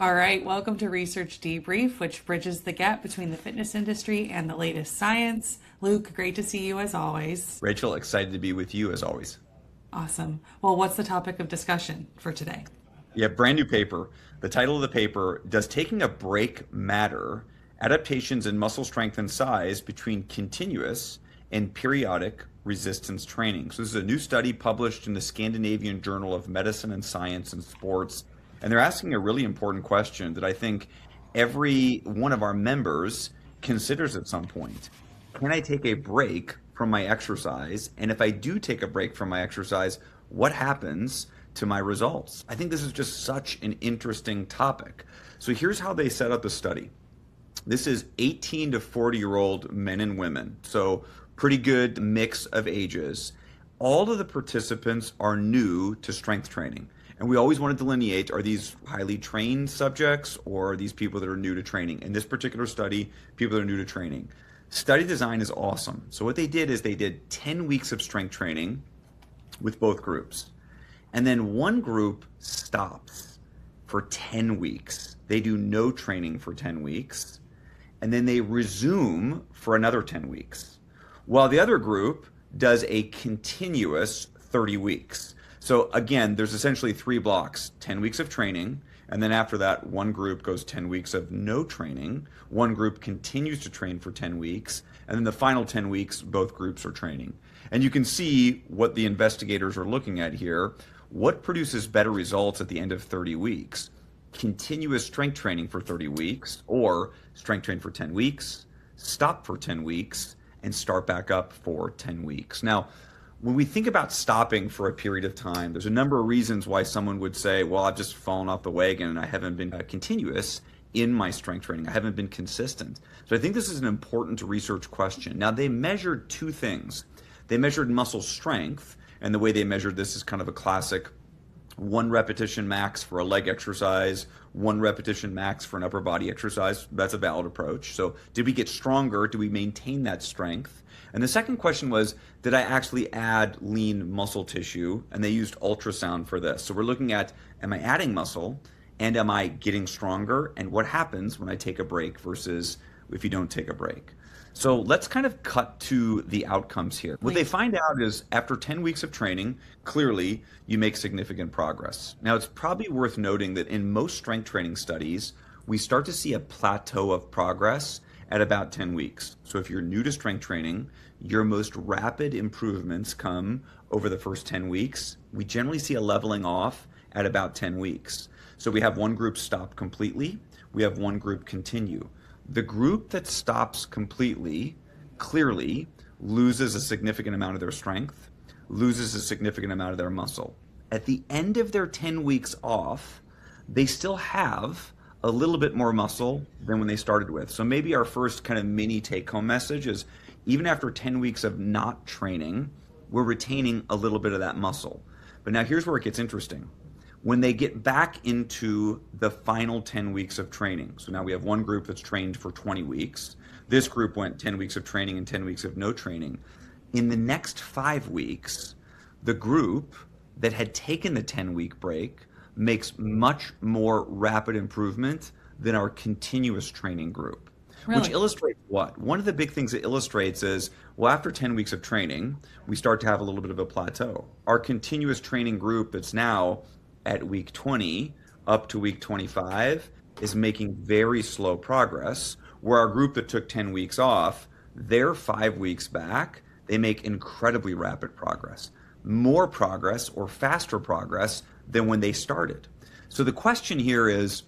All right, welcome to Research Debrief, which bridges the gap between the fitness industry and the latest science. Luke, great to see you as always. Rachel, excited to be with you as always. Awesome. Well, what's the topic of discussion for today? Yeah, brand new paper. The title of the paper, Does Taking a Break Matter? Adaptations in Muscle Strength and Size Between Continuous and Periodic Resistance Training. So this is a new study published in the Scandinavian Journal of Medicine and Science and Sports. And they're asking a really important question that I think every one of our members considers at some point. Can I take a break from my exercise? And if I do take a break from my exercise, what happens to my results? I think this is just such an interesting topic. So here's how they set up the study. This is 18 to 40-year-old men and women, so pretty good mix of ages. All of the participants are new to strength training. And we always want to delineate, are these highly trained subjects or are these people that are new to training? In this particular study, people that are new to training. Study design is awesome. So what they did is they did 10 weeks of strength training with both groups. And then one group stops for 10 weeks. They do no training for 10 weeks. And then they resume for another 10 weeks. While the other group does a continuous 30 weeks. So again, there's essentially 3 blocks, 10 weeks of training, and then after that, one group goes 10 weeks of no training, one group continues to train for 10 weeks, and then the final 10 weeks, both groups are training. And you can see what the investigators are looking at here. What produces better results at the end of 30 weeks? Continuous strength training for 30 weeks, or strength train for 10 weeks, stop for 10 weeks, and start back up for 10 weeks. Now, when we think about stopping for a period of time, there's a number of reasons why someone would say, well, I've just fallen off the wagon and I haven't been continuous in my strength training. I haven't been consistent. So I think this is an important research question. Now, they measured 2 things. They measured muscle strength, and the way they measured this is kind of a classic 1 repetition max for a leg exercise, 1 repetition max for an upper body exercise. That's a valid approach. So did we get stronger? Do we maintain that strength? And the second question was, did I actually add lean muscle tissue? And they used ultrasound for this. So we're looking at, am I adding muscle and am I getting stronger? And what happens when I take a break versus if you don't take a break? So let's kind of cut to the outcomes here. What they find out is after 10 weeks of training, clearly you make significant progress. Now, it's probably worth noting that in most strength training studies, we start to see a plateau of progress at about 10 weeks. So if you're new to strength training, your most rapid improvements come over the first 10 weeks. We generally see a leveling off at about 10 weeks. So we have one group stop completely, we have one group continue. The group that stops completely clearly loses a significant amount of their strength, loses a significant amount of their muscle. At the end of their 10 weeks off, they still have a little bit more muscle than when they started with. So maybe our first kind of mini take-home message is even after 10 weeks of not training, we're retaining a little bit of that muscle. But now here's where it gets interesting. When they get back into the final 10 weeks of training, so now we have one group that's trained for 20 weeks. This group went 10 weeks of training and 10 weeks of no training. In the next 5 weeks, the group that had taken the 10-week break makes much more rapid improvement than our continuous training group. Really? Which illustrates what? One of the big things it illustrates is, well, after 10 weeks of training, we start to have a little bit of a plateau. Our continuous training group that's now at week 20 up to week 25 is making very slow progress, where our group that took 10 weeks off, they're 5 weeks back, they make incredibly rapid progress. More progress or faster progress than when they started. So the question here is,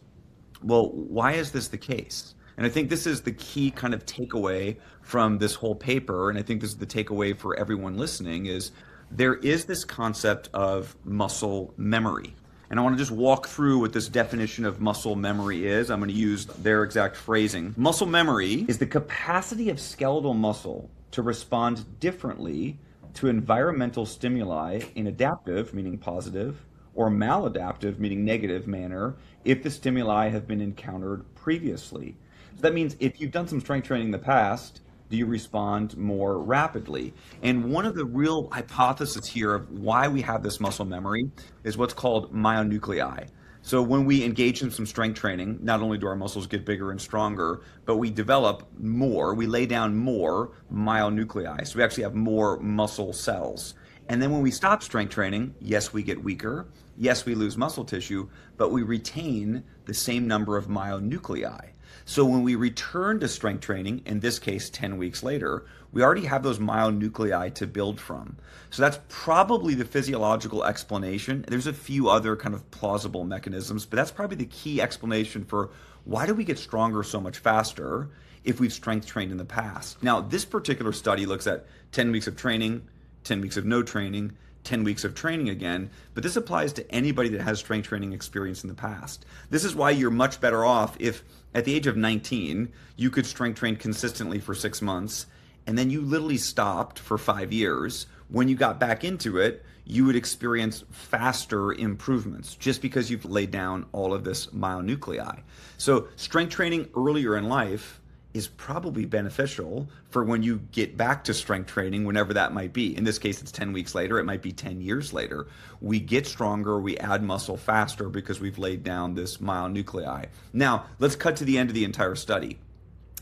well, why is this the case? And I think this is the key kind of takeaway from this whole paper, and I think this is the takeaway for everyone listening, is there is this concept of muscle memory. And I want to just walk through what this definition of muscle memory is. I'm going to use their exact phrasing. Muscle memory is the capacity of skeletal muscle to respond differently to environmental stimuli in adaptive, meaning positive, or maladaptive, meaning negative manner, if the stimuli have been encountered previously. So that means if you've done some strength training in the past, do you respond more rapidly? And one of the real hypotheses here of why we have this muscle memory is what's called myonuclei. So when we engage in some strength training, not only do our muscles get bigger and stronger, but we develop more, we lay down more myonuclei. So we actually have more muscle cells. And then when we stop strength training, yes, we get weaker. Yes, we lose muscle tissue, but we retain the same number of myonuclei. So when we return to strength training, in this case 10 weeks later, we already have those myonuclei to build from. So that's probably the physiological explanation. There's a few other kind of plausible mechanisms, but that's probably the key explanation for why do we get stronger so much faster if we've strength trained in the past. Now, this particular study looks at 10 weeks of training, 10 weeks of no training, 10 weeks of training again, but this applies to anybody that has strength training experience in the past. This is why you're much better off if at the age of 19, you could strength train consistently for 6 months, and then you literally stopped for 5 years. When you got back into it, you would experience faster improvements just because you've laid down all of this myonuclei. So strength training earlier in life is probably beneficial for when you get back to strength training, whenever that might be. In this case, it's 10 weeks later. It might be 10 years later. We get stronger, we add muscle faster because we've laid down this myonuclei. Now, let's cut to the end of the entire study.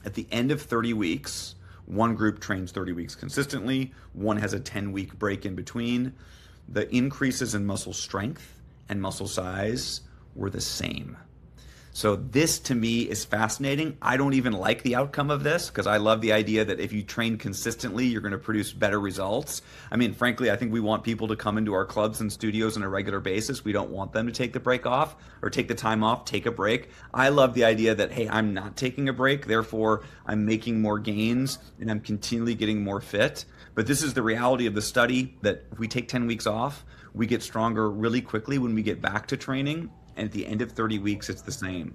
At the end of 30 weeks, one group trains 30 weeks consistently, one has a 10-week break in between. The increases in muscle strength and muscle size were the same. So this to me is fascinating. I don't even like the outcome of this because I love the idea that if you train consistently, you're going to produce better results. I mean, frankly, I think we want people to come into our clubs and studios on a regular basis. We don't want them to take the break off or take the time off, take a break. I love the idea that, hey, I'm not taking a break, therefore I'm making more gains and I'm continually getting more fit. But this is the reality of the study, that if we take 10 weeks off, we get stronger really quickly when we get back to training. And at the end of 30 weeks, it's the same.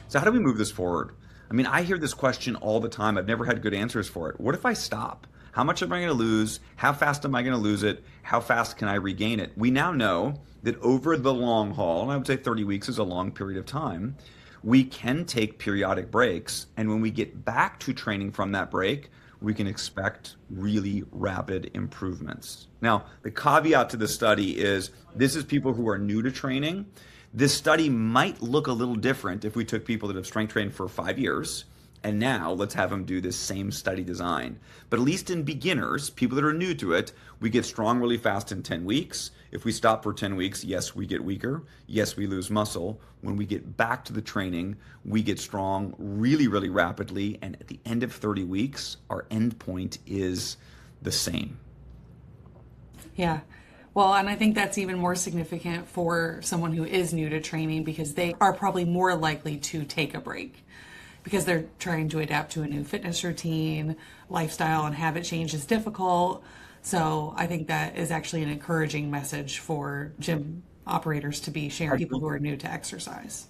So how do we move this forward? I mean, I hear this question all the time. I've never had good answers for it. What if I stop? How much am I going to lose? How fast am I going to lose it? How fast can I regain it? We now know that over the long haul, and I would say 30 weeks is a long period of time, we can take periodic breaks. And when we get back to training from that break, we can expect really rapid improvements. Now, the caveat to the study is this is people who are new to training. This study might look a little different if we took people that have strength trained for 5 years, and now let's have them do this same study design. But at least in beginners, people that are new to it, we get strong really fast in 10 weeks. If we stop for 10 weeks, yes, we get weaker. Yes, we lose muscle. When we get back to the training, we get strong really, really rapidly. And at the end of 30 weeks, our end point is the same. Yeah. Well, and I think that's even more significant for someone who is new to training because they are probably more likely to take a break because they're trying to adapt to a new fitness routine, lifestyle and habit change is difficult. So I think that is actually an encouraging message for gym operators to be sharing people who are new to exercise.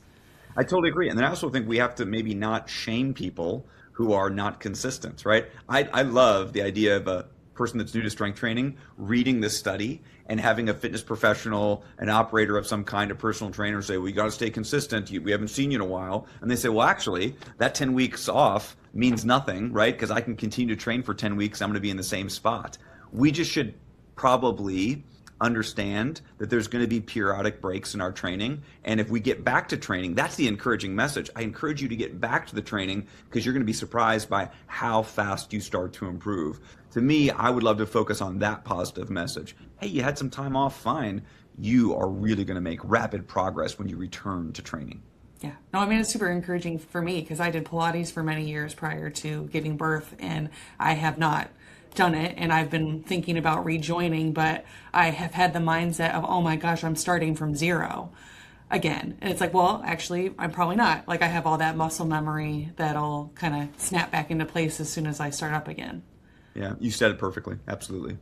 I totally agree. And then I also think we have to maybe not shame people who are not consistent, right? I love the idea of a person that's new to strength training reading this study and having a fitness professional, an operator of some kind, a personal trainer say, we got to stay consistent. We haven't seen you in a while. And they say, well, actually, that 10 weeks off means nothing, right? Because I can continue to train for 10 weeks. I'm going to be in the same spot. We just should probably understand that there's going to be periodic breaks in our training. And if we get back to training, that's the encouraging message. I encourage you to get back to the training because you're going to be surprised by how fast you start to improve. To me, I would love to focus on that positive message. Hey, you had some time off, fine. You are really going to make rapid progress when you return to training. Yeah. No, I mean, it's super encouraging for me because I did Pilates for many years prior to giving birth and I have not done it and I've been thinking about rejoining, but I have had the mindset of, oh my gosh, I'm starting from zero again. And it's like, well, actually, I'm probably not. Like I have all that muscle memory that'll kind of snap back into place as soon as I start up again. Yeah, you said it perfectly. Absolutely.